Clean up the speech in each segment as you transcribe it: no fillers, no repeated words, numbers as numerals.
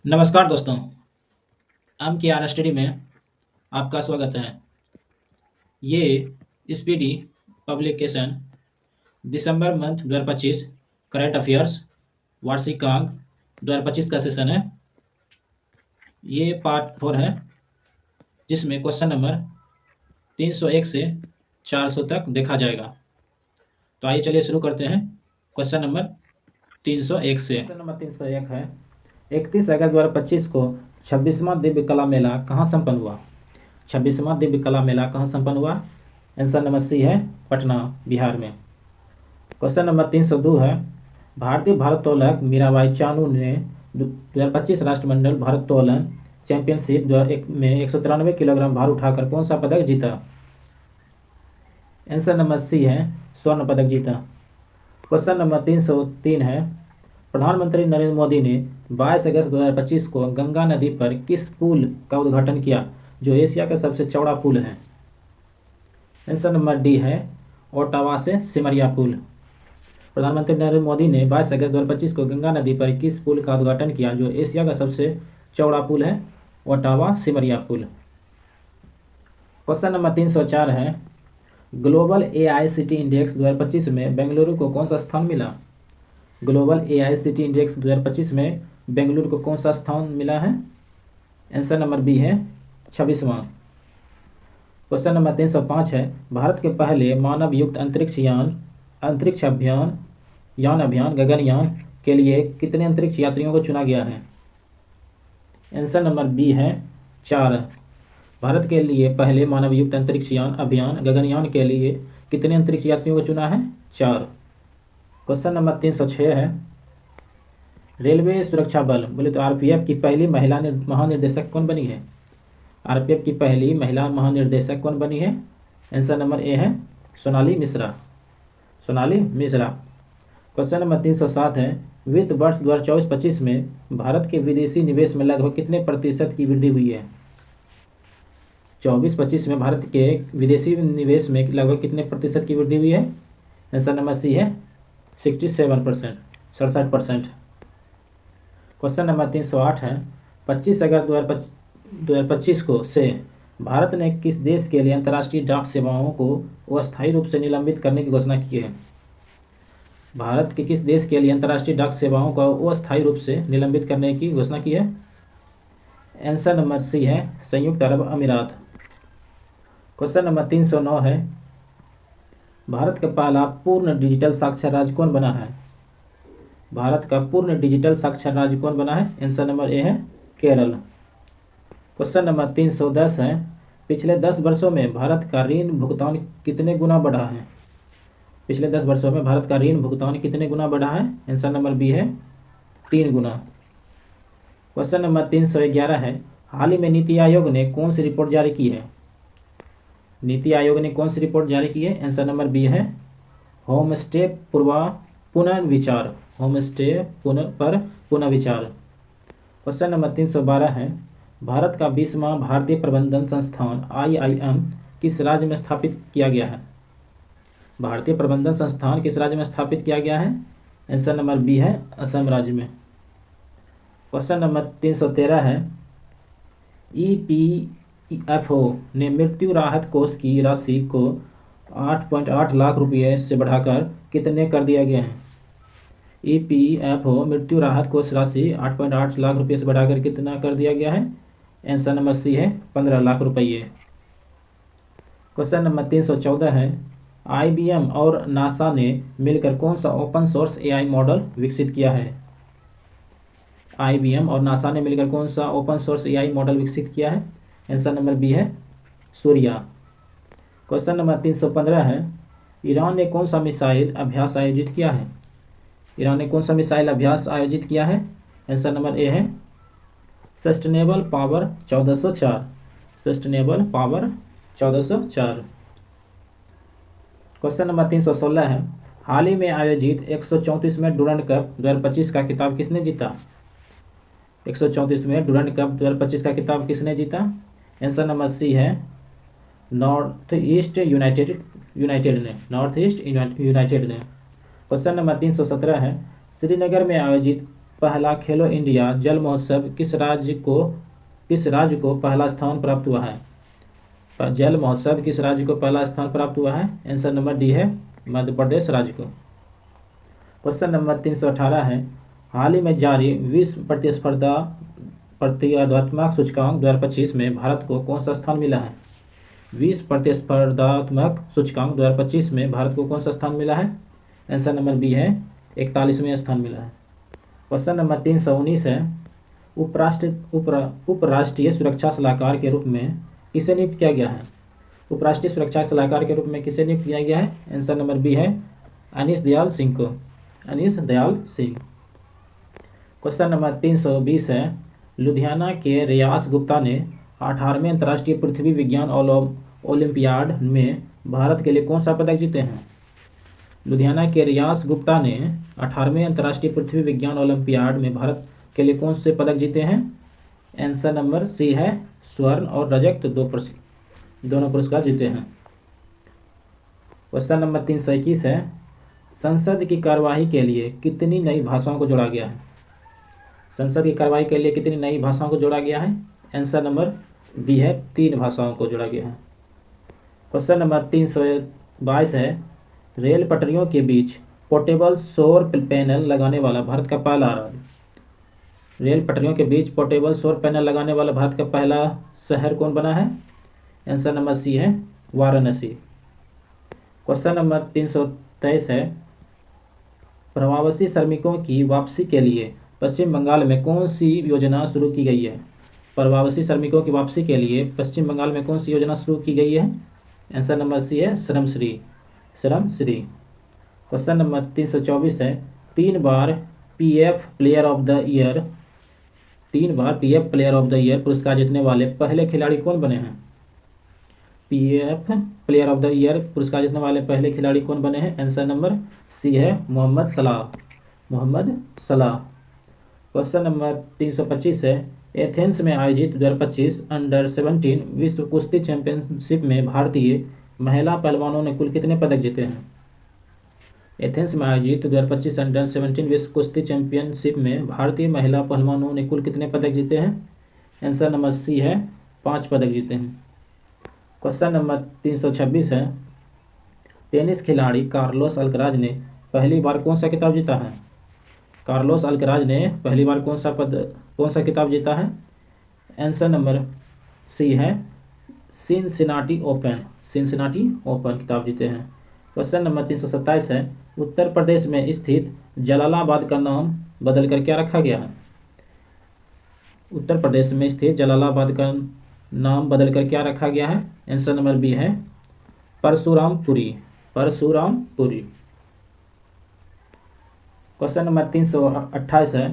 नमस्कार दोस्तों, आम की आर स्टडी में आपका स्वागत है। ये स्पीडी पब्लिकेशन दिसंबर मंथ 2025 करंट अफेयर्स वार्षिक अंक 2025 का सेशन है। ये पार्ट 4 है, जिसमें क्वेश्चन नंबर 301 से 400 तक देखा जाएगा। तो आइए चलिए शुरू करते हैं क्वेश्चन नंबर 301 से। क्वेश्चन नंबर 301 है, 31 अगस्त 2025 को 26वां दिव्य कला मेला कहाँ संपन्न हुआ? 26वां दिव्य कला मेला कहाँ संपन्न हुआ? आंसर नंबर सी है पटना, बिहार में। क्वेश्चन नंबर 302 है, भारतीय भारोत्तोलक मीराबाई चानू ने 2025 राष्ट्रमंडल भारोत्तोलन चैंपियनशिप में 193 किलोग्राम भार उठाकर कौन सा पदक जीता? आंसर नंबर सी है स्वर्ण पदक जीता। क्वेश्चन नंबर 303 है, प्रधानमंत्री नरेंद्र मोदी ने 22 अगस्त 2025 को गंगा नदी पर किस पुल का उद्घाटन किया जो एशिया का सबसे चौड़ा पुल है? आंसर नंबर डी है ओटावा से सिमरिया पुल। प्रधानमंत्री नरेंद्र मोदी ने 22 अगस्त 2025 को गंगा नदी पर किस पुल का उद्घाटन किया जो एशिया का सबसे चौड़ा पुल है? ओटावा सिमरिया पुल। क्वेश्चन नंबर 304 है, ग्लोबल AICTE इंडेक्स 2025 में बेंगलुरु को कौन सा स्थान मिला? ग्लोबल AICTE इंडेक्स 2025 में बेंगलुरु को कौन सा स्थान मिला है? आंसर नंबर बी है 26वां। क्वेश्चन नंबर 305 है, भारत के पहले मानव युक्त अंतरिक्ष अभियान गगनयान के लिए कितने अंतरिक्ष यात्रियों को चुना गया है? आंसर नंबर बी है 4। भारत के लिए पहले मानव युक्त अंतरिक्ष अभियान गगनयान के लिए कितने अंतरिक्ष यात्रियों को चुना है? 4। क्वेश्चन नंबर 306 है, रेलवे सुरक्षा बल बोले तो RPF की पहली महिला महानिर्देशक कौन बनी है? RPF की पहली महिला महानिर्देशक कौन बनी है? आंसर नंबर ए है सोनाली मिश्रा। क्वेश्चन नंबर 307 है, वित्त वर्ष 2024-25 में भारत के विदेशी निवेश में लगभग कितने प्रतिशत की वृद्धि हुई है? 24-25 में भारत के विदेशी निवेश में लगभग कितने प्रतिशत की वृद्धि हुई है? आंसर नंबर सी है 67%। क्वेश्चन नंबर 308 है, 25 अगस्त 2025 को से भारत ने किस देश के लिए अंतर्राष्ट्रीय डाक सेवाओं को अस्थायी रूप से निलंबित करने की घोषणा की है? भारत के किस देश के लिए अंतर्राष्ट्रीय डाक सेवाओं को अस्थायी रूप से निलंबित करने की घोषणा की है? आंसर नंबर सी है संयुक्त अरब अमीरात। क्वेश्चन नंबर 309 है, भारत का पहला पूर्ण डिजिटल साक्षर राज्य कौन बना है? भारत का पूर्ण डिजिटल साक्षर राज्य कौन बना है? आंसर नंबर ए है केरल। क्वेश्चन नंबर 310 है, पिछले 10 वर्षों में भारत का ऋण भुगतान कितने गुना बढ़ा है? पिछले 10 वर्षों में भारत का ऋण भुगतान कितने गुना बढ़ा है? आंसर नंबर बी है 3 गुना। क्वेश्चन नंबर 311 है, हाल ही में नीति आयोग ने कौन सी रिपोर्ट जारी की है? नीति आयोग ने कौन सी रिपोर्ट जारी की है? आंसर नंबर बी है होम स्टे पुनर्विचार। क्वेश्चन नंबर 312 है, भारत का 20वां भारतीय प्रबंधन संस्थान IIM किस राज्य में स्थापित किया गया है? भारतीय प्रबंधन संस्थान किस राज्य में स्थापित किया गया है? आंसर नंबर बी है असम राज्य में। क्वेश्चन नंबर 313 है, EPFO ने मृत्यु राहत कोष की राशि को 8.8 लाख रुपये से बढ़ाकर कितने कर दिया गया है? EPFO मृत्यु राहत कोष राशि 8.8 लाख रुपये से बढ़ाकर कितना कर दिया गया है? आंसर नंबर सी है 15 लाख रुपये। क्वेश्चन नंबर 314 है, IBM और नासा ने मिलकर कौन सा ओपन सोर्स AI मॉडल विकसित किया है? IBM और नासा ने मिलकर कौन सा ओपन सोर्स AI मॉडल विकसित किया है? आंसर नंबर बी है सूर्या। क्वेश्चन नंबर 315 है, ईरान ने कौन सा मिसाइल अभ्यास आयोजित किया है? ईरान ने कौन सा मिसाइल अभ्यास आयोजित किया है? आंसर नंबर ए है सस्टेनेबल पावर 1404। क्वेश्चन नंबर 316 है, हाल ही में आयोजित 134वें डुरंड कप 2025 का खिताब किसने जीता? 134वें डुरंड कप 2025 का खिताब किसने जीता? आंसर नंबर सी है नॉर्थ ईस्ट यूनाइटेड ने। क्वेश्चन नंबर 317 है, श्रीनगर में आयोजित पहला खेलो इंडिया जल महोत्सव किस राज्य को पहला स्थान प्राप्त हुआ है? जल महोत्सव किस राज्य को पहला स्थान प्राप्त हुआ है? आंसर नंबर डी है मध्य प्रदेश राज्य को। क्वेश्चन नंबर 318 है, हाल ही में जारी विश्व प्रतिस्पर्धात्मक सूचकांक 2025 में भारत को कौन सा स्थान मिला है? विश्व प्रतिस्पर्धात्मक सूचकांक 2025 में भारत को कौन सा स्थान मिला है? आंसर नंबर बी है 41वें स्थान मिला है। क्वेश्चन नंबर 319 है, उपराष्ट्रीय सुरक्षा सलाहकार के रूप में किसे नियुक्त किया गया है? उपराष्ट्रीय सुरक्षा सलाहकार के रूप में किसे नियुक्त किया गया है? आंसर नंबर बी है अनीश दयाल सिंह को, अनीश दयाल सिंह। क्वेश्चन नंबर 320 है, लुधियाना के रियास गुप्ता ने 18वें अंतर्राष्ट्रीय पृथ्वी विज्ञान ओलंपियाड में भारत के लिए कौन सा पदक जीते हैं? लुधियाना के रियास गुप्ता ने 18वें अंतर्राष्ट्रीय पृथ्वी विज्ञान ओलंपियाड में भारत के लिए कौन से पदक जीते हैं? आंसर नंबर सी है स्वर्ण और रजत, दोनों पुरस्कार जीते हैं। क्वेश्चन नंबर 321 है, संसद की कार्यवाही के लिए कितनी नई भाषाओं को जोड़ा गया है? संसद की कार्यवाही के लिए कितनी नई भाषाओं को जोड़ा गया है? आंसर नंबर बी है 3 भाषाओं को जोड़ा गया है। क्वेश्चन नंबर 322 है, रेल पटरियों के बीच पोर्टेबल सौर पैनल लगाने वाला भारत का पहला राज्य। रेल पटरियों के बीच पोर्टेबल सौर पैनल लगाने वाला भारत का पहला शहर कौन बना है? आंसर नंबर सी है वाराणसी। क्वेश्चन नंबर 323 है, प्रवासी श्रमिकों की वापसी के लिए पश्चिम बंगाल में कौन सी योजना शुरू की गई है? प्रवासी श्रमिकों की वापसी के लिए पश्चिम बंगाल में कौन सी योजना शुरू की गई है? आंसर नंबर सी है श्रमश्री, श्रमश्री। क्वेश्चन नंबर 324 है, 3 बार PF player of the year पुरस्कार जीतने वाले पहले खिलाड़ी कौन बने हैं? PF player of the year पुरस्कार जीतने वाले पहले खिलाड़ी कौन बने हैं? आंसर नंबर सी है मोहम्मद सलाह। क्वेश्चन नंबर 325 है, एथेंस में आयोजित 2025 अंडर-17 विश्व कुश्ती चैंपियनशिप में भारतीय महिला पहलवानों ने कुल कितने पदक जीते हैं? एथेंस में आयोजित 2025 अंडर-17 विश्व कुश्ती चैंपियनशिप में भारतीय महिला पहलवानों ने कुल कितने पदक जीते हैं? आंसर नंबर सी है 5 पदक जीते हैं। क्वेश्चन नंबर 326 है, टेनिस खिलाड़ी कार्लोस अल्कराज ने पहली बार कौन सा खिताब जीता है? कार्लोस अल्कराज ने पहली बार कौन सा खिताब जीता है? आंसर नंबर सी है सिनसिनाटी ओपन खिताब जीते हैं। क्वेश्चन नंबर 327 है, उत्तर प्रदेश में स्थित जलालाबाद का नाम बदलकर क्या रखा गया है? उत्तर प्रदेश में स्थित जलालाबाद का नाम बदलकर क्या रखा गया है? आंसर नंबर बी है परशुरामपुरी। क्वेश्चन नंबर 328 है,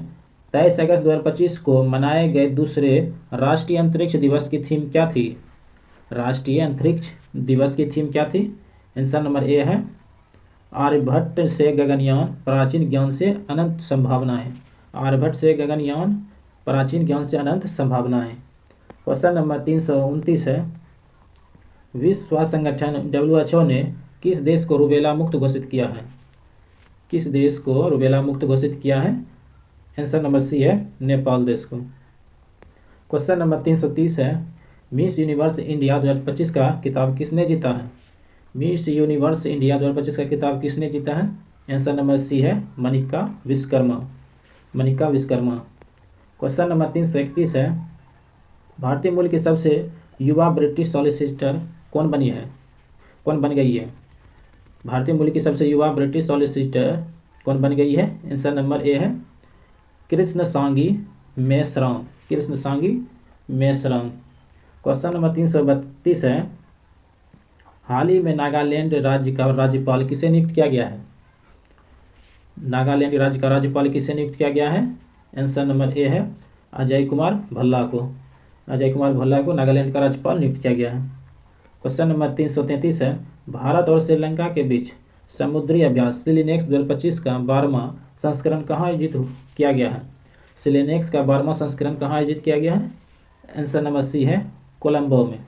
23 अगस्त 2025 को मनाए गए दूसरे राष्ट्रीय अंतरिक्ष दिवस की थीम क्या थी? राष्ट्रीय अंतरिक्ष दिवस की थीम क्या थी? आंसर नंबर ए है आर्यभट्ट से गगनयान प्राचीन ज्ञान से अनंत संभावनाएं। आर्यभट्ट से गगनयान प्राचीन ज्ञान से अनंत संभावनाएं। क्वेश्चन नंबर 329 है, विश्व स्वास्थ्य संगठन WHO ने किस देश को रूबेला मुक्त घोषित किया है? किस देश को रूबेला मुक्त घोषित किया है? आंसर नंबर सी है नेपाल देश को। क्वेश्चन नंबर 330 है, मिस यूनिवर्स इंडिया 2025 का खिताब किसने जीता है? मिस यूनिवर्स इंडिया 2025 का खिताब किसने जीता है? आंसर नंबर सी है मनिका विश्वकर्मा। क्वेश्चन नंबर 331 है, भारतीय मूल की सबसे युवा ब्रिटिश सॉलिसिटर कौन बन गई है? भारतीय मूल की सबसे युवा ब्रिटिश सॉलिसिटर कौन बन गई है? आंसर नंबर ए है कृष्णसांगी मेश्राम। क्वेश्चन नंबर 332 है, हाल ही में नागालैंड राज्य का राज्यपाल किसे नियुक्त किया गया है? नागालैंड राज्य का राज्यपाल किसे नियुक्त किया गया है? आंसर नंबर ए है अजय कुमार भल्ला को नागालैंड का राज्यपाल नियुक्त किया गया है। क्वेश्चन नंबर 333 है, भारत और श्रीलंका के बीच समुद्री अभ्यास सिलिनेक्स 2025 का 12वां संस्करण कहाँ आयोजित किया गया है? सिलिनेक्स का 12वां संस्करण कहाँ आयोजित किया गया है? आंसर नंबर सी है कोलंबो में।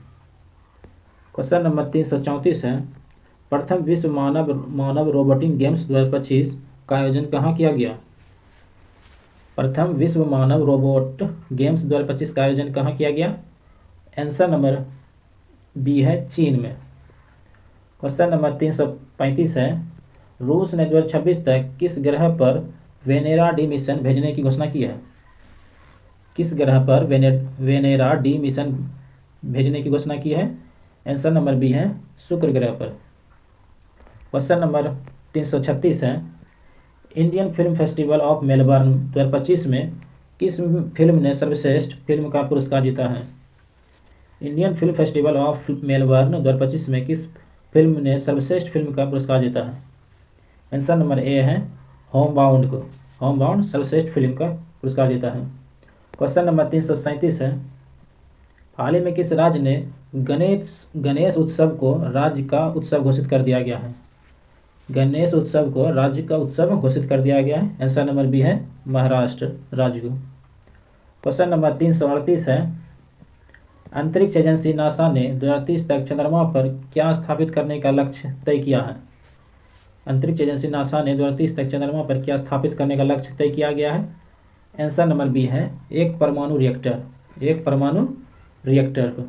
क्वेश्चन नंबर 334 है, प्रथम विश्व मानव रोबोटिक गेम्स 2025 का आयोजन कहाँ किया गया? प्रथम विश्व मानव रोबोट गेम्स 2025 का आयोजन कहाँ किया गया? आंसर नंबर बी है चीन में। क्वेश्चन नंबर 335 है, रूस ने 2026 तक किस ग्रह पर वेनेरा डी मिशन भेजने की घोषणा की है? किस ग्रह पर वेनेरा डी मिशन भेजने की घोषणा की है? आंसर नंबर बी है शुक्र ग्रह पर। क्वेश्चन नंबर 336 है, Indian film festival of Melbourne 2025 में किस फिल्म ने सर्वश्रेष्ठ फिल्म का पुरस्कार जीता है? Indian film festival of Melbourne 2025 में किस फिल्म ने सर्वश्रेष्ठ फिल्म का पुरस्कार जीता है? आंसर नंबर ए है होमबाउंड सर्वश्रेष्ठ फिल्म का पुरस्कार जीता है। क्वेश्चन नंबर 337 है, हाल ही में किस राज्य ने गणेश उत्सव को राज्य का उत्सव घोषित कर दिया गया है? गणेश उत्सव को राज्य का उत्सव घोषित कर दिया गया है। आंसर नंबर बी है महाराष्ट्र राज्य को। क्वेश्चन नंबर 338 है, अंतरिक्ष एजेंसी नासा ने 2030 तक चंद्रमा पर क्या स्थापित करने का लक्ष्य तय किया है? अंतरिक्ष एजेंसी नासा ने 2030 तक चंद्रमा पर क्या स्थापित करने का लक्ष्य तय किया गया है? आंसर नंबर बी है एक परमाणु रिएक्टर को।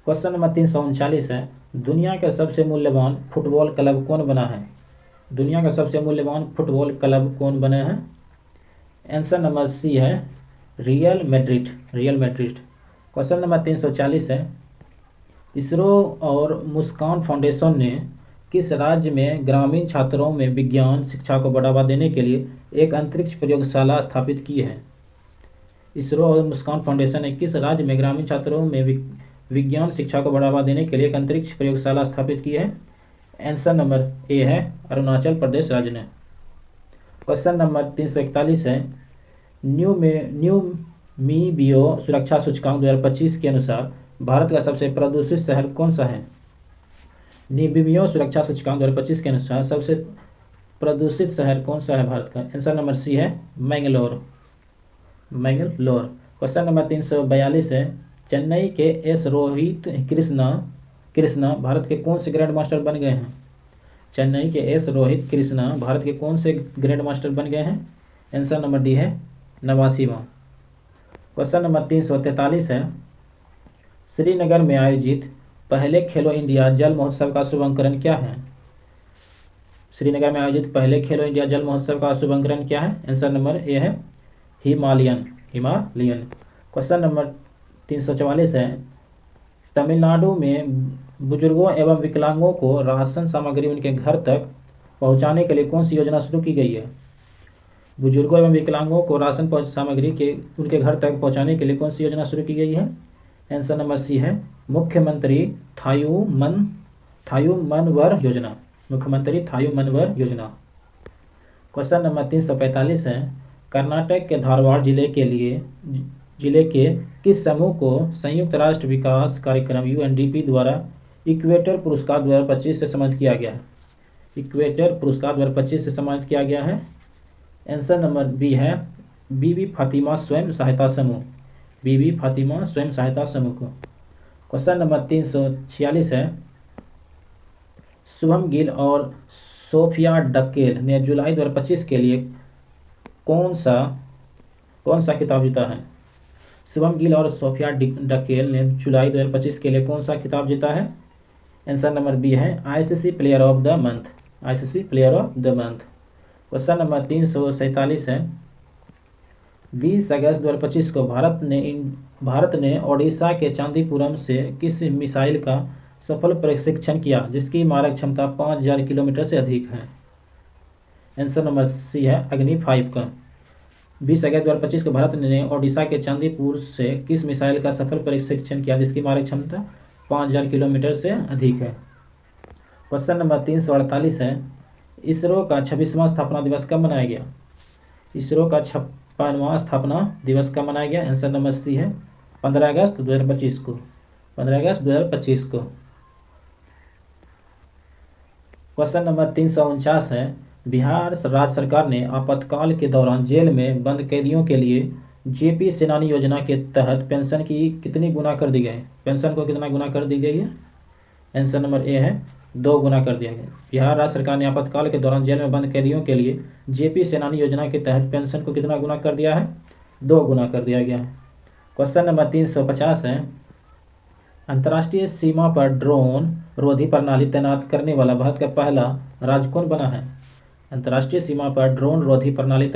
क्वेश्चन नंबर 339 है, दुनिया का सबसे मूल्यवान फुटबॉल क्लब कौन बना है? दुनिया का सबसे मूल्यवान फुटबॉल क्लब कौन बने हैं? आंसर नंबर सी है रियल मैड्रिड। क्वेश्चन नंबर 340 है, इसरो और मुस्कान फाउंडेशन ने किस राज्य में ग्रामीण छात्रों में विज्ञान शिक्षा को बढ़ावा देने के लिए एक अंतरिक्ष प्रयोगशाला स्थापित की है? इसरो और मुस्कान फाउंडेशन ने किस राज्य में ग्रामीण छात्रों में विज्ञान शिक्षा को बढ़ावा देने के लिए एक अंतरिक्ष प्रयोगशाला स्थापित की है? आंसर नंबर ए है अरुणाचल प्रदेश राज्य ने। क्वेश्चन नंबर 341 है, न्यूमीबियो सुरक्षा सूचकांक 2025 के अनुसार भारत का सबसे प्रदूषित शहर कौन सा है? न्यूमीबियो सुरक्षा सूचकांक 2025 के अनुसार सबसे प्रदूषित शहर कौन सा है भारत का? आंसर नंबर सी है मैंगलोर। क्वेश्चन नंबर 342 है, चेन्नई के एस रोहित कृष्णा भारत के कौन से ग्रैंड मास्टर बन गए हैं? चेन्नई के एस रोहित कृष्णा भारत के कौन से ग्रैंड मास्टर बन गए हैं? आंसर नंबर डी है 89वां। क्वेश्चन नंबर 343 है, श्रीनगर में आयोजित पहले खेलो इंडिया जल महोत्सव का शुभारंभ क्या है? श्रीनगर में आयोजित पहले खेलो इंडिया जल महोत्सव का शुभारंभ क्या है? आंसर नंबर ए है हिमालयन। क्वेश्चन नंबर 344 है, तमिलनाडु में बुजुर्गों एवं विकलांगों को राशन सामग्री उनके घर तक पहुंचाने के लिए कौन सी योजना शुरू की गई है? बुजुर्गों एवं विकलांगों को राशन सामग्री के उनके घर तक पहुंचाने के लिए कौन सी योजना शुरू की गई है? आंसर नंबर सी है मुख्यमंत्री थायुमनवर योजना। क्वेश्चन नंबर 345 है, कर्नाटक के धारवाड़ जिले के किस समूह को संयुक्त राष्ट्र विकास कार्यक्रम यूएनडीपी द्वारा इक्वेटर पुरस्कार 2025 से सम्मानित किया गया है? इक्वेटर पुरस्कार 2025 से सम्मानित किया गया है। आंसर नंबर बी है बीबी फातिमा स्वयं सहायता समूह को। क्वेश्चन नंबर 346 है, शुभम गिल और सोफिया डक्केल ने जुलाई 2025 के लिए कौन सा खिताब जीता है? शुभम गिल और सोफिया डक्केल ने जुलाई 2025 के लिए कौन सा खिताब जीता है? आंसर नंबर बी है ICC player of the month. Question number 347 है, 20 अगस्त 2025 को भारत ने ओडिशा के चांदीपुरम से किस मिसाइल का सफल परीक्षण किया जिसकी मारक क्षमता 5000 किलोमीटर से अधिक है? आंसर नंबर सी है अग्नि 5 का। 20 अगस्त 2025 को भारत ने ओडिशा के चांदीपुर से किस मिसाइल का सफल परीक्षण किया जिसकी मारक क्षमता 5000 किलोमीटर से अधिक है? क्वेश्चन नंबर 348 है, इसरो का 26वां स्थापना दिवस कब मनाया गया? इसरो का 56वां स्थापना दिवस कब मनाया गया? आंसर नंबर सी है 15 अगस्त 2025 को। क्वेश्चन नंबर 349 है, बिहार राज्य सरकार ने आपातकाल के दौरान जेल में बंद कैदियों के लिए जेपी सेनानी योजना के तहत पेंशन को कितना गुना कर दी गई है? आंसर नंबर ए है 2 गुना कर दिया गया। बिहार राज्य सरकार ने आपातकाल के दौरान जेल में बंद कैदियों के लिए जेपी सेनानी योजना के तहत पेंशन को कितना गुना कर दिया है? 2 गुना कर दिया गया है। क्वेश्चन नंबर 350 है, अंतर्राष्ट्रीय सीमा पर ड्रोन रोधी प्रणाली तैनात करने वाला भारत का पहला राज्य कौन बना है? अंतर्राष्ट्रीय सीमा पर ड्रोन रोधी प्रणाली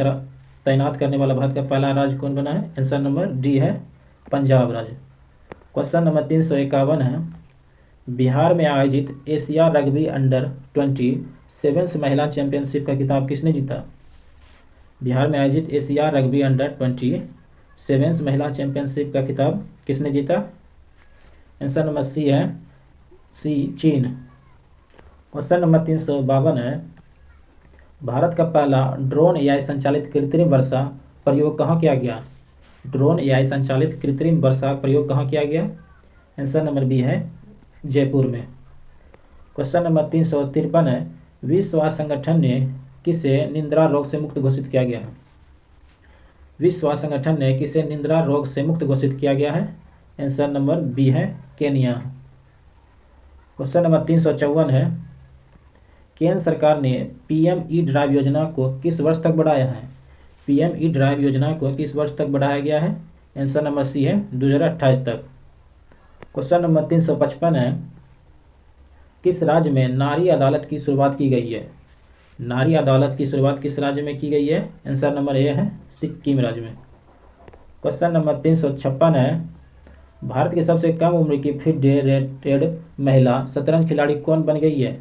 तैनात करने वाला भारत का पहला राज्य कौन बना है? आंसर नंबर डी है पंजाब राज्य। क्वेश्चन नंबर 351 है, बिहार में आयोजित एशिया रग्बी अंडर-27 महिला चैंपियनशिप का खिताब किसने जीता? बिहार में आयोजित एशिया रग्बी अंडर-27 महिला चैंपियनशिप का खिताब किसने जीता? आंसर नंबर सी है चीन। क्वेश्चन नंबर 352 है, भारत का पहला ड्रोन एआई संचालित कृत्रिम वर्षा प्रयोग कहाँ किया गया? ड्रोन एआई संचालित कृत्रिम वर्षा प्रयोग कहाँ किया गया? आंसर नंबर बी है जयपुर में। क्वेश्चन नंबर 353 है, विश्व स्वास्थ्य संगठन ने किसे निद्रा रोग से मुक्त घोषित किया गया है? विश्व स्वास्थ्य संगठन ने किसे निद्रा रोग से मुक्त घोषित किया गया है? आंसर नंबर बी है केनिया। क्वेश्चन नंबर 354 है, केंद्र सरकार ने पीएम ई ड्राइव योजना को किस वर्ष तक बढ़ाया है? पीएम ई ड्राइव योजना को किस वर्ष तक बढ़ाया गया है? आंसर नंबर सी है 2028 तक। क्वेश्चन नंबर 355 है, किस राज्य में नारी अदालत की शुरुआत की गई है? नारी अदालत की शुरुआत किस राज्य में की गई है? आंसर नंबर ए है सिक्किम राज्य में। क्वेश्चन नंबर 356 है, भारत की सबसे कम उम्र की फेडरेटेड महिला शतरंज खिलाड़ी कौन बन गई है?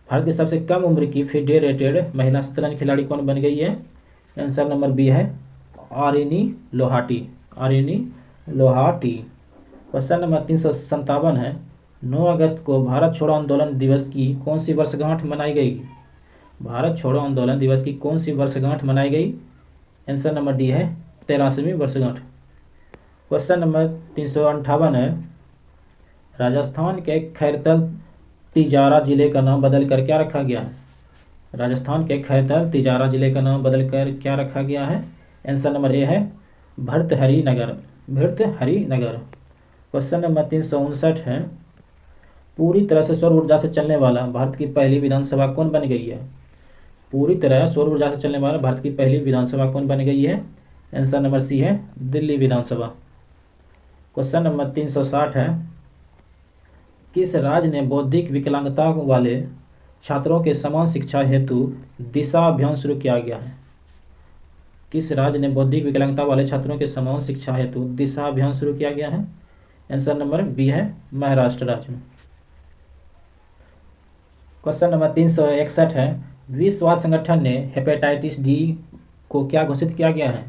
भारत की सबसे कम उम्र की फेडरेटेड महिला शतरंज खिलाड़ी कौन बन गई है? आंसर नंबर बी है आरिनी लोहाटी। आरिनी लोहाटी। क्वेश्चन नंबर 357 है, 9 अगस्त को भारत छोड़ो आंदोलन दिवस की कौन सी वर्षगांठ मनाई गई? भारत छोड़ो आंदोलन दिवस की कौन सी वर्षगांठ मनाई गई? आंसर नंबर डी है 83वीं वर्षगांठ। क्वेश्चन नंबर 358 है, राजस्थान के खैरतल तिजारा जिले का नाम बदलकर क्या रखा गया है? राजस्थान के खैरतल तिजारा जिले का नाम बदलकर क्या रखा गया है? आंसर नंबर ए है भर्तहरि नगर। भर्तहरि नगर। क्वेश्चन नंबर 359 है, पूरी तरह से सौर ऊर्जा से चलने वाला भारत की पहली विधानसभा कौन बन गई है? पूरी तरह सौर ऊर्जा से चलने वाला भारत की पहली विधानसभा कौन बन गई है? आंसर नंबर सी है दिल्ली विधानसभा। क्वेश्चन नंबर 360 है, किस राज्य ने बौद्धिक विकलांगता वाले छात्रों के समान शिक्षा हेतु दिशा अभियान शुरू किया गया है? किस राज्य ने बौद्धिक विकलांगता वाले छात्रों के समान शिक्षा हेतु दिशा अभियान शुरू किया गया है? आंसर नंबर बी है महाराष्ट्र राज्य में। क्वेश्चन नंबर 361 है, विश्व स्वास्थ्य संगठन ने हेपेटाइटिस डी को क्या घोषित किया गया है?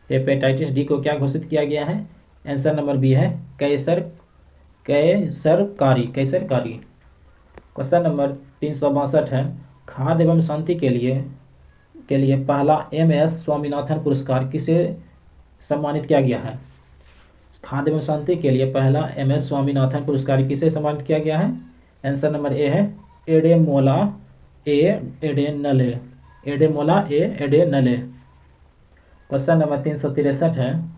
हेपेटाइटिस डी को क्या घोषित किया गया है? आंसर नंबर बी है कैसरकारी। क्वेश्चन नंबर 362 है, खाद्य एवं शांति के लिए पहला MS स्वामीनाथन पुरस्कार किसे सम्मानित किया गया है? खाद्य एवं शांति के लिए पहला MS स्वामीनाथन पुरस्कार किसे सम्मानित किया गया है? आंसर नंबर ए है एडेमोला एडेनले। क्वेश्चन नंबर 363 है,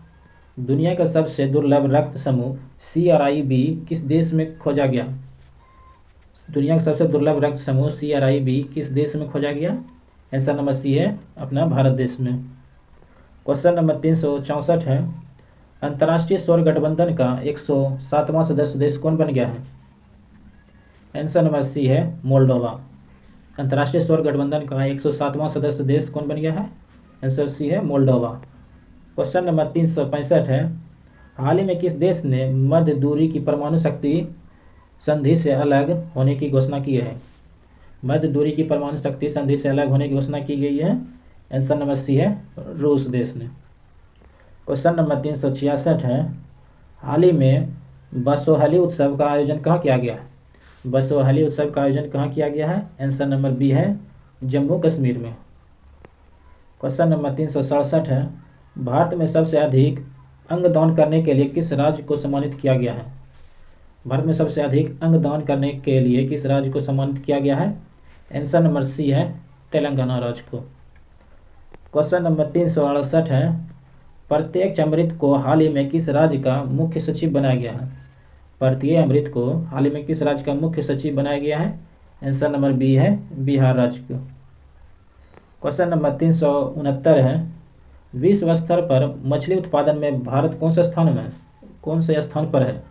दुनिया का सबसे दुर्लभ रक्त समूह CRIB किस देश में खोजा गया? दुनिया का सबसे दुर्लभ रक्त समूह CRIB किस देश में खोजा गया? आंसर नंबर सी है अपना भारत देश में। क्वेश्चन नंबर 364 है, अंतर्राष्ट्रीय सौर गठबंधन का 107वां सदस्य देश कौन बन गया है? आंसर नंबर सी है मोल्डोवा। अंतर्राष्ट्रीय सौर गठबंधन का 107वां सदस्य देश कौन बन गया है? आंसर सी है मोल्डोवा। क्वेश्चन नंबर 365 है, हाल ही में किस देश ने मध्य दूरी की परमाणु शक्ति संधि से अलग होने की घोषणा की है? मध्य दूरी की परमाणु शक्ति संधि से अलग होने की घोषणा की गई है? आंसर नंबर सी है रूस देश ने। क्वेश्चन नंबर 366 है, हाल ही में बसोहली उत्सव का आयोजन कहाँ किया गया है? बसोहली उत्सव का आयोजन कहाँ किया गया है? आंसर नंबर बी है जम्मू कश्मीर में। क्वेश्चन नंबर 367 है, भारत में सबसे अधिक अंगदान करने के लिए किस राज्य को सम्मानित किया गया है? भारत में सबसे अधिक अंगदान करने के लिए किस राज्य को सम्मानित किया गया है? आंसर नंबर सी है तेलंगाना राज्य को। क्वेश्चन नंबर 368 है, प्रत्येक अमृत को हाल ही में किस राज्य का मुख्य सचिव बनाया गया है? प्रत्येक अमृत को हाल ही में किस राज्य का मुख्य सचिव बनाया गया है? आंसर नंबर बी है बिहार राज्य को। क्वेश्चन नंबर 369 है, विश्व स्तर पर मछली उत्पादन में भारत कौन से स्थान में है? कौन से स्थान पर है?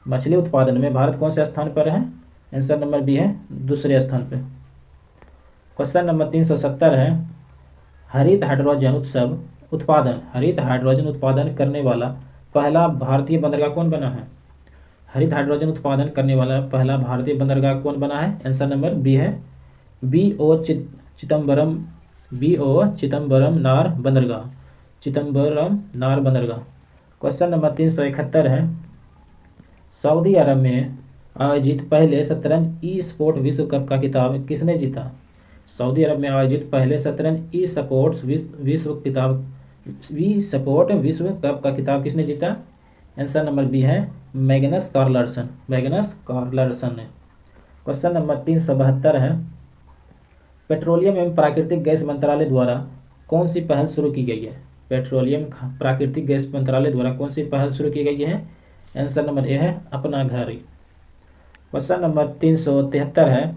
मछली उत्पादन में भारत कौन से स्थान पर है? आंसर नंबर बी है दूसरे स्थान पर। क्वेश्चन नंबर 370 है, हरित हाइड्रोजन उत्पादन करने वाला पहला भारतीय बंदरगाह कौन बना है? हरित हाइड्रोजन उत्पादन करने वाला पहला भारतीय बंदरगाह कौन बना है? आंसर नंबर बी है बी.ओ. चिदम्बरम नार बंदरगाह। क्वेश्चन नंबर 371 है, सऊदी अरब में आयोजित पहले शतरंज ई स्पोर्ट विश्व कप का खिताब किसने जीता? सऊदी अरब में आयोजित पहले शतरंज ई स्पोर्ट्स विश्व कप का खिताब किसने जीता? आंसर नंबर बी है मैग्नस कार्लसन ने। क्वेश्चन नंबर 372 है, पेट्रोलियम एवं प्राकृतिक गैस मंत्रालय द्वारा कौन सी पहल शुरू की गई है? पेट्रोलियम प्राकृतिक गैस मंत्रालय द्वारा कौन सी पहल शुरू की गई है? आंसर नंबर ए है अपना घर। क्वेश्चन नंबर 373 है,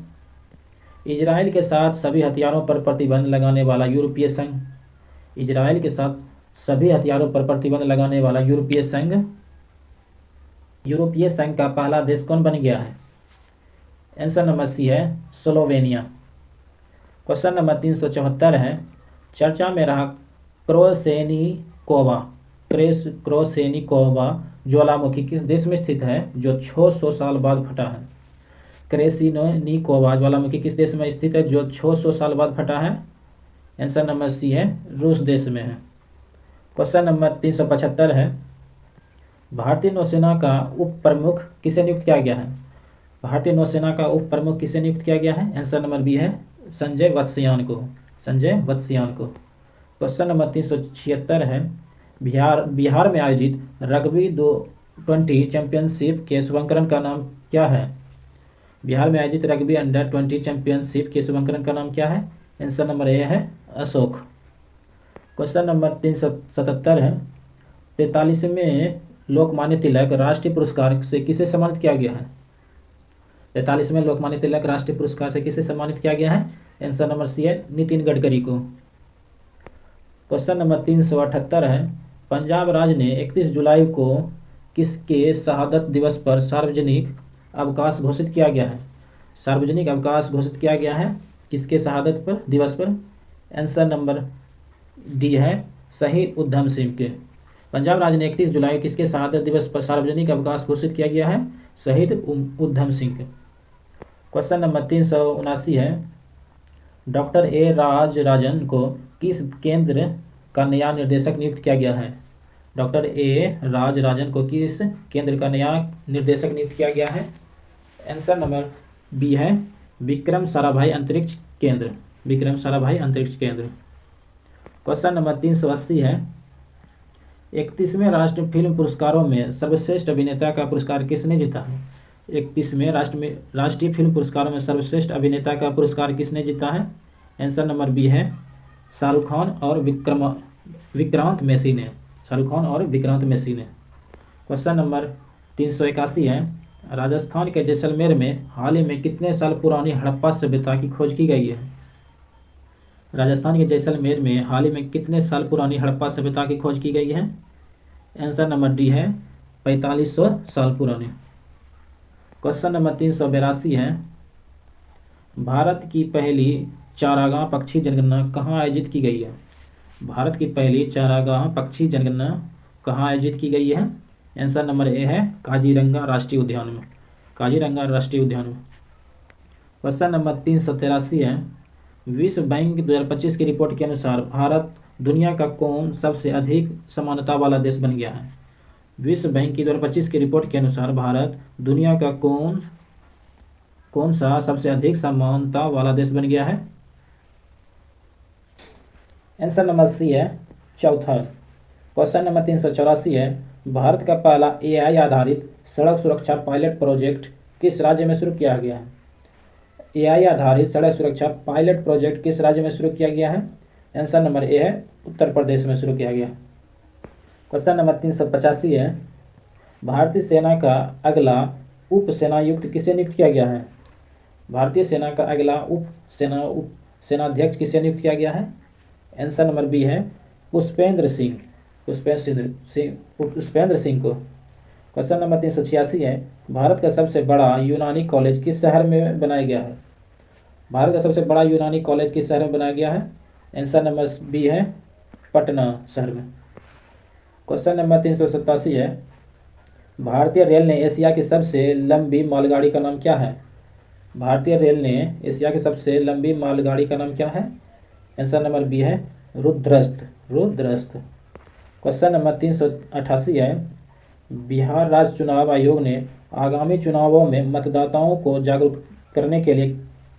इजराइल के साथ सभी हथियारों पर प्रतिबंध लगाने वाला यूरोपीय संघ का पहला देश कौन बन गया है? आंसर नंबर सी है स्लोवेनिया। क्वेश्चन नंबर 374 है, चर्चा में रहा क्रोसेनिकोवा ज्वालामुखी किस देश में स्थित है जो 600 साल बाद फटा है? क्रेसिनोनिकोवा ज्वालामुखी किस देश में स्थित है जो 600 साल बाद फटा है? आंसर नंबर सी है रूस देश में है। क्वेश्चन नंबर 375 है, भारतीय नौसेना का उप प्रमुख किसे नियुक्त किया गया है? भारतीय नौसेना का उप प्रमुख किसे नियुक्त किया गया है? आंसर नंबर बी है संजय वत्सयान को। क्वेश्चन नंबर 376 है, बिहार में आयोजित रग्बी 20 चैंपियनशिप के शुभारंभ का नाम क्या है? बिहार में आयोजित रग्बी अंडर 20 चैंपियनशिप के शुभारंभ का नाम क्या है? आंसर नंबर ए है अशोक। क्वेश्चन नंबर 377 है, 43वें लोकमान्य तिलक राष्ट्रीय पुरस्कार से किसे सम्मानित किया गया है? 43वें लोकमान्य तिलक राष्ट्रीय पुरस्कार से किसे सम्मानित किया गया है? आंसर नंबर सी है नितिन गडकरी को। क्वेश्चन नंबर 378 है, पंजाब राज्य ने 31 जुलाई को किसके शहादत दिवस पर सार्वजनिक अवकाश घोषित किया गया है? सार्वजनिक अवकाश घोषित किया गया है किसके शहादत पर दिवस पर? आंसर नंबर डी है शहीद उधम सिंह के। पंजाब राज्य ने 31 जुलाई किसके शहादत दिवस पर सार्वजनिक अवकाश घोषित किया गया है? शहीद उधम सिंह के। क्वेश्चन नंबर 379 है, डॉक्टर ए राजराजन को किस केंद्र का नया निर्देशक नियुक्त किया गया है? डॉक्टर ए राजराजन को किस केंद्र का नया निर्देशक नियुक्त किया गया है? आंसर नंबर बी है विक्रम साराभाई अंतरिक्ष केंद्र। क्वेश्चन नंबर 380 है, 31वें राष्ट्रीय फिल्म पुरस्कारों में सर्वश्रेष्ठ अभिनेता का पुरस्कार किसने जीता है? 31वें राष्ट्रीय फिल्म पुरस्कारों में सर्वश्रेष्ठ अभिनेता का पुरस्कार किसने जीता है? आंसर नंबर बी है शाहरुख खान और विक्रांत मैसी ने। क्वेश्चन नंबर 381 है, राजस्थान के जैसलमेर में हाल ही में कितने साल पुरानी हड़प्पा सभ्यता की खोज की गई है? राजस्थान के जैसलमेर में हाल ही में कितने साल पुरानी हड़प्पा सभ्यता की खोज की गई है? आंसर नंबर डी है 4500 साल पुरानी। क्वेश्चन नंबर 382 है, भारत की पहली चारागाह पक्षी जनगणना कहाँ आयोजित की गई है? भारत की पहली चारागाह पक्षी जनगणना कहाँ आयोजित की गई है? आंसर नंबर ए है काजीरंगा राष्ट्रीय उद्यान में। क्वेश्चन नंबर 383 है, विश्व बैंक 2025 की रिपोर्ट के अनुसार भारत दुनिया का कौन सबसे अधिक समानता वाला देश बन गया है? विश्व बैंक की 2025 की रिपोर्ट के अनुसार भारत दुनिया का कौन सा सबसे अधिक समानता वाला देश बन गया है? आंसर नंबर सी है चौथा। क्वेश्चन नंबर 384 है, भारत का पहला AI आधारित सड़क सुरक्षा पायलट प्रोजेक्ट किस राज्य में शुरू किया गया है? AI आधारित सड़क सुरक्षा पायलट प्रोजेक्ट किस राज्य में शुरू किया गया है? आंसर नंबर ए है उत्तर प्रदेश में शुरू किया गया। क्वेश्चन नंबर 385 है, भारतीय सेना का अगला उप सेनायुक्त किसे नियुक्त किया गया है? भारतीय सेना का अगला उप सेनाध्यक्ष किसे नियुक्त किया गया है? आंसर नंबर बी है पुष्पेंद्र सिंह। पुष्पेंद्र सिंह को। क्वेश्चन नंबर 386 है, भारत का सबसे बड़ा यूनानी कॉलेज किस शहर में बनाया गया है? भारत का सबसे बड़ा यूनानी कॉलेज किस शहर में बनाया गया है? आंसर नंबर बी है पटना शहर में। क्वेश्चन नंबर 387 है, भारतीय रेल ने एशिया की सबसे लंबी मालगाड़ी का नाम क्या है? भारतीय रेल ने एशिया की सबसे लंबी मालगाड़ी का नाम क्या है? आंसर नंबर बी है रुद्रस्थ। क्वेश्चन नंबर 388 है, बिहार राज्य चुनाव आयोग ने आगामी चुनावों में मतदाताओं को जागरूक करने के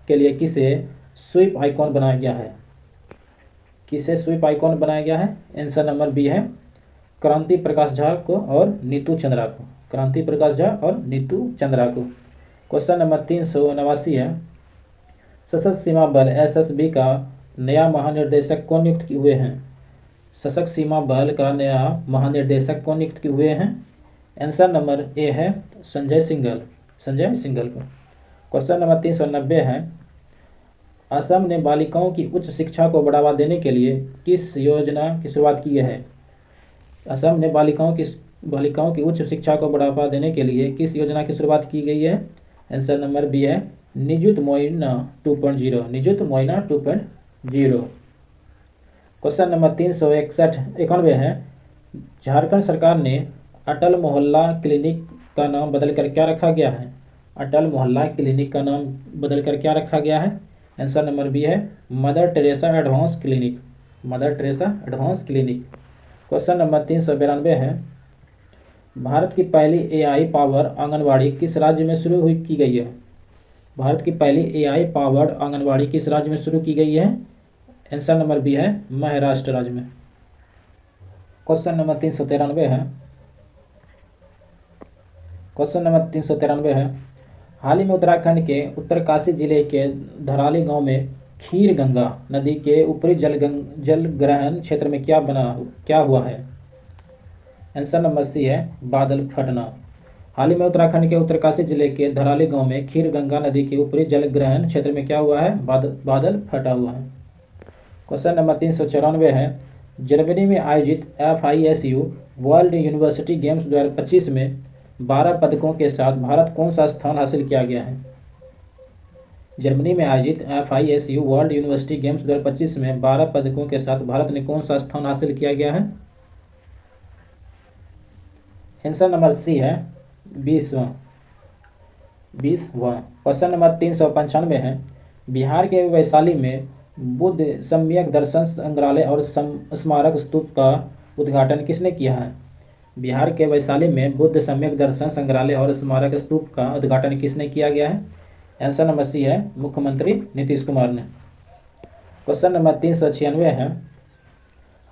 लिए किसे स्वीप आइकॉन बनाया गया है? किसे स्वीप आइकॉन बनाया गया है? आंसर नंबर बी है क्रांति प्रकाश झा को और नीतू चंद्रा को। क्रांति प्रकाश झा और नीतू चंद्रा को। क्वेश्चन नंबर 389 है, सशस्त्र सीमा बल एसएसबी का नया महानिर्देशक कौन नियुक्त हुए हैं? सशस्त्र सीमा बल का नया महानिर्देशक कौन नियुक्त हुए हैं? आंसर नंबर ए है संजय सिंघल को। क्वेश्चन नंबर 390 है, असम ने बालिकाओं की उच्च शिक्षा को बढ़ावा देने के लिए किस योजना की शुरुआत की है? असम ने बालिकाओं की उच्च शिक्षा को बढ़ावा देने के लिए किस योजना की शुरुआत की गई है? आंसर नंबर बी है निजुत मोइना 2.0। क्वेश्चन नंबर 391 है, झारखंड सरकार ने अटल मोहल्ला क्लिनिक का नाम बदलकर क्या रखा गया है? अटल मोहल्ला क्लिनिक का नाम बदलकर क्या रखा गया है? आंसर नंबर बी है mother Teresa advance clinic. Question number 392 है, भारत की पहली एआई पावर आंगनवाड़ी किस राज्य में शुरू की गई है? भारत की पहली एआई पावर्ड आंगनवाड़ी किस राज्य में शुरू की गई है? आंसर नंबर बी है महाराष्ट्र राज्य में। क्वेश्चन नंबर 393 है, हाल ही में उत्तराखंड के उत्तरकाशी जिले के धराली गांव में खीर गंगा नदी के ऊपरी जलग्रहण क्षेत्र में क्या हुआ है? आंसर नंबर सी है बादल फटना। हाल ही में उत्तराखंड के उत्तरकाशी जिले के धराली गांव में खीर गंगा नदी के ऊपरी जलग्रहण क्षेत्र में क्या हुआ है? बादल फटा हुआ है। क्वेश्चन नंबर 394 है, जर्मनी में आयोजित FISU वर्ल्ड यूनिवर्सिटी गेम्स 2025 में 12 पदकों के साथ भारत कौन सा स्थान हासिल किया गया है? जर्मनी में आयोजित FISU वर्ल्ड यूनिवर्सिटी गेम्स 2025 में 12 पदकों के साथ भारत ने कौन सा स्थान हासिल किया गया है? आंसर नंबर सी है 20वां। क्वेश्चन नंबर 395 है, बिहार के वैशाली में बुद्ध सम्यक दर्शन संग्रहालय और स्मारक स्तूप का उद्घाटन किसने किया है? बिहार के वैशाली में बुद्ध सम्यक दर्शन संग्रहालय और स्मारक स्तूप का उद्घाटन किसने किया गया है? आंसर नंबर सी है मुख्यमंत्री नीतीश कुमार ने। क्वेश्चन नंबर 396 है,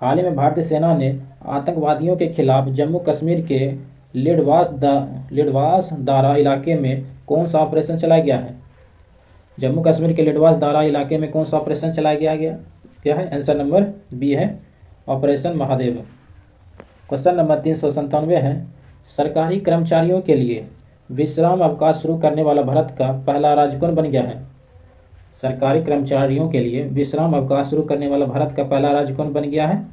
हाल ही में भारतीय सेना ने आतंकवादियों के खिलाफ जम्मू कश्मीर के लिडवास दारा इलाके में कौन सा ऑपरेशन चलाया गया है? जम्मू कश्मीर के लिडवास दारा इलाके में कौन सा ऑपरेशन चलाया गया है? आंसर नंबर बी है ऑपरेशन महादेव। क्वेश्चन नंबर 397 है, सरकारी कर्मचारियों के लिए विश्राम अवकाश शुरू करने वाला भारत का पहला राज्य कौन बन गया है? सरकारी कर्मचारियों के लिए विश्राम अवकाश शुरू करने वाला भारत का पहला राज्य कौन बन गया है?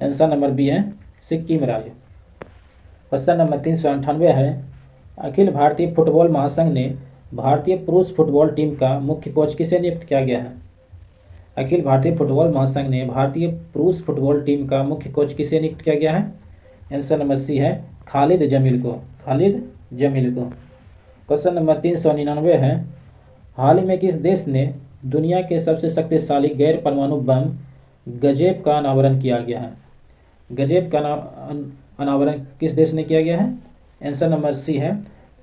आंसर नंबर बी है सिक्किम राज्य। क्वेश्चन नंबर 398 है, अखिल भारतीय फुटबॉल महासंघ ने भारतीय पुरुष फुटबॉल टीम का मुख्य कोच किसे नियुक्त किया गया है? अखिल भारतीय फुटबॉल महासंघ ने भारतीय पुरुष फुटबॉल टीम का मुख्य कोच किसे नियुक्त किया गया है? आंसर नंबर सी है खालिद जमील को। क्वेश्चन नंबर 399 है, हाल ही में किस देश ने दुनिया के सबसे शक्तिशाली गैर परमाणु बम गजेब का अनावरण किया गया है? गजेब का अनावरण किस देश ने किया गया है? आंसर नंबर सी है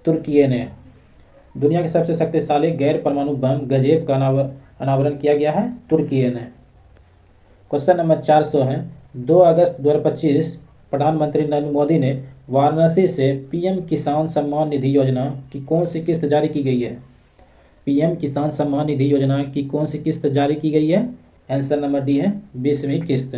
तुर्की ने। दुनिया के सबसे शक्तिशाली गैर परमाणु बम गजेब का अनावरण किया गया है तुर्की ने। क्वेश्चन नंबर 400 है, 2 अगस्त 2025 प्रधानमंत्री नरेंद्र मोदी ने वाराणसी से PM किसान सम्मान निधि योजना की कौन सी किस्त जारी की गई है? PM किसान सम्मान निधि योजना की कौन सी किस्त जारी की गई है? आंसर नंबर डी है 20वीं किस्त।